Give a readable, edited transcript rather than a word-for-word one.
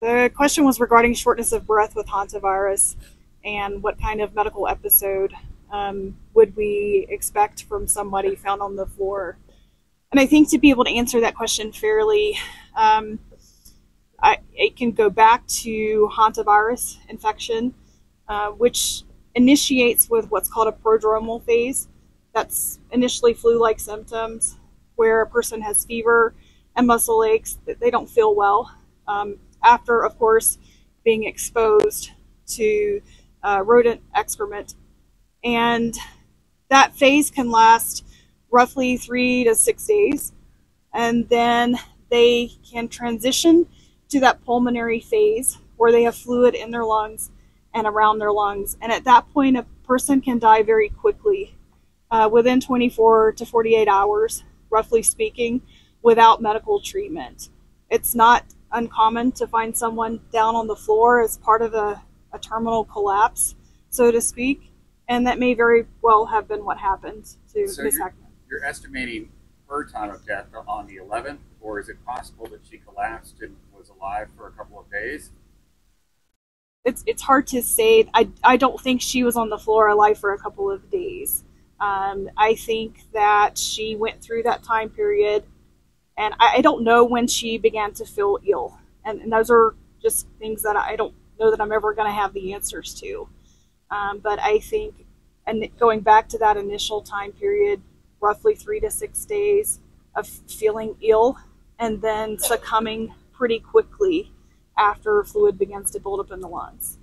The question was regarding shortness of breath with hantavirus and what kind of medical episode would we expect from somebody found on the floor. And I think to be able to answer that question fairly, it can go back to hantavirus infection, which initiates with what's called a prodromal phase. That's initially flu-like symptoms where a person has fever and muscle aches, they don't feel well. After, of course, being exposed to rodent excrement. And that phase can last roughly 3 to 6 days. And then they can transition to that pulmonary phase where they have fluid in their lungs and around their lungs. And at that point, a person can die very quickly, within 24 to 48 hours, roughly speaking, without medical treatment. It's not uncommon to find someone down on the floor as part of a terminal collapse, so to speak, and that may very well have been what happened to Ms. Hackman. You're estimating her time of death on the 11th, or is it possible that she collapsed and was alive for a couple of days? It's hard to say. I don't think she was on the floor alive for a couple of days. I think that she went through that time period, and I don't know when she began to feel ill. And those are just things that I don't know that I'm ever going to have the answers to. But I think, and going back to that initial time period, roughly 3 to 6 days of feeling ill and then succumbing pretty quickly after fluid begins to build up in the lungs.